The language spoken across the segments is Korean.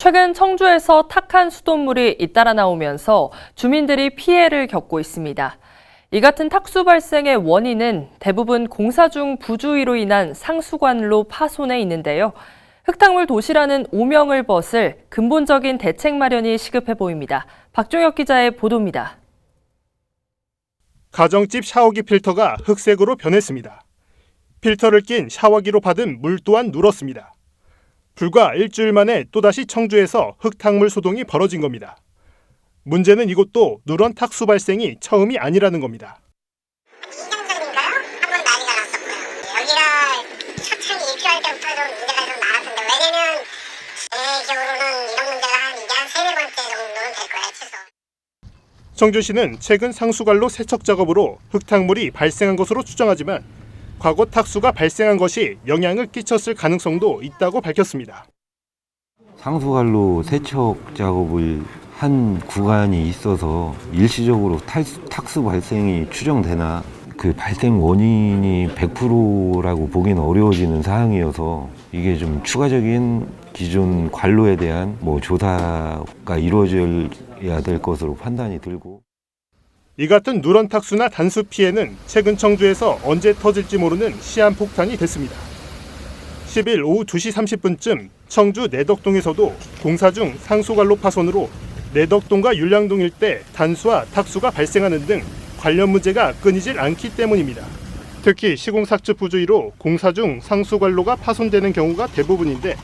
최근 청주에서 탁한 수돗물이 잇따라 나오면서 주민들이 피해를 겪고 있습니다. 이 같은 탁수 발생의 원인은 대부분 공사 중 부주의로 인한 상수관로 파손에 있는데요. 흙탕물 도시라는 오명을 벗을 근본적인 대책 마련이 시급해 보입니다. 박종혁 기자의 보도입니다. 가정집 샤워기 필터가 흑색으로 변했습니다. 필터를 낀 샤워기로 받은 물 또한 눌었습니다. 불과 일주일 만에 또다시 청주에서 흙탕물 소동이 벌어진 겁니다. 문제는 이곳도 누런 탁수 발생이 처음이 아니라는 겁니다. 2년 전인가요? 한 번 난리가 났었고요. 여기가 차창이 입주할 때부터 좀 문제가 좀 많았는데, 왜냐면 제 기억으로는 이런 문제가 이게 한 3-4번째 정도는 될 거예요, 최소. 청주시는 최근 상수관로 세척 작업으로 흙탕물이 발생한 것으로 추정하지만 과거 탁수가 발생한 것이 영향을 끼쳤을 가능성도 있다고 밝혔습니다. 상수관로 세척 작업을 한 구간이 있어서 일시적으로 탁수 발생이 추정되나 그 발생 원인이 100%라고 보기는 어려워지는 사항이어서 이게 좀 추가적인 기존 관로에 대한 조사가 이루어져야 될 것으로 판단이 들고. 이 같은 누런 탁수나 단수 피해는 최근 청주에서 언제 터질지 모르는 시한폭탄이 됐습니다. 10일 오후 2시 30분쯤 청주 내덕동에서도 공사 중 상수관로 파손으로 내덕동과 율량동 일대 단수와 탁수가 발생하는 등 관련 문제가 끊이질 않기 때문입니다. 특히 시공삭주 부주의로 공사 중 상수관로가 파손되는 경우가 대부분인데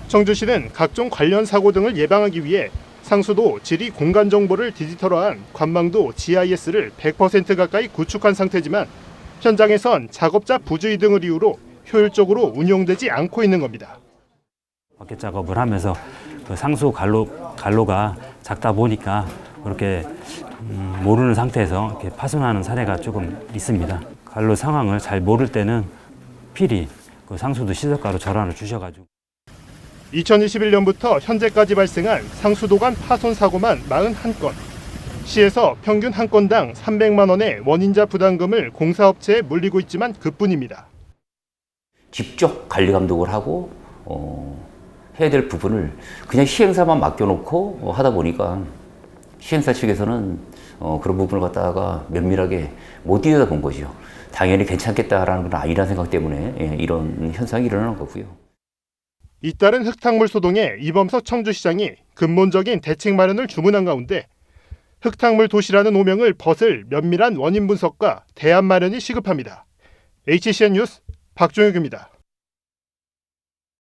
청주시는 각종 관련 사고 등을 예방하기 위해 상수도 지리 공간 정보를 디지털화한 관망도 GIS를 100% 가까이 구축한 상태지만 현장에선 작업자 부주의 등을 이유로 효율적으로 운용되지 않고 있는 겁니다. 박개 작업을 하면서 그 상수 관로가 작다 보니까 그렇게 모르는 상태에서 이렇게 파손하는 사례가 조금 있습니다. 관로 상황을 잘 모를 때는 필히 그 상수도 시설가로 전환을 주셔가지고. 2021년부터 현재까지 발생한 상수도관 파손 사고만 41건. 시에서 평균 한 건당 300만 원의 원인자 부담금을 공사업체에 물리고 있지만 그뿐입니다. 직접 관리 감독을 하고 해야 될 부분을 그냥 시행사만 맡겨놓고 하다 보니까 시행사 측에서는 그런 부분을 갖다가 면밀하게 못 들여다본 거죠. 당연히 괜찮겠다라는 건 아니라는 생각 때문에 이런 현상이 일어나는 거고요. 잇따른 흙탕물 소동에 이범석 청주시장이 근본적인 대책 마련을 주문한 가운데 흙탕물 도시라는 오명을 벗을 면밀한 원인 분석과 대안 마련이 시급합니다. HCN 뉴스 박종혁입니다.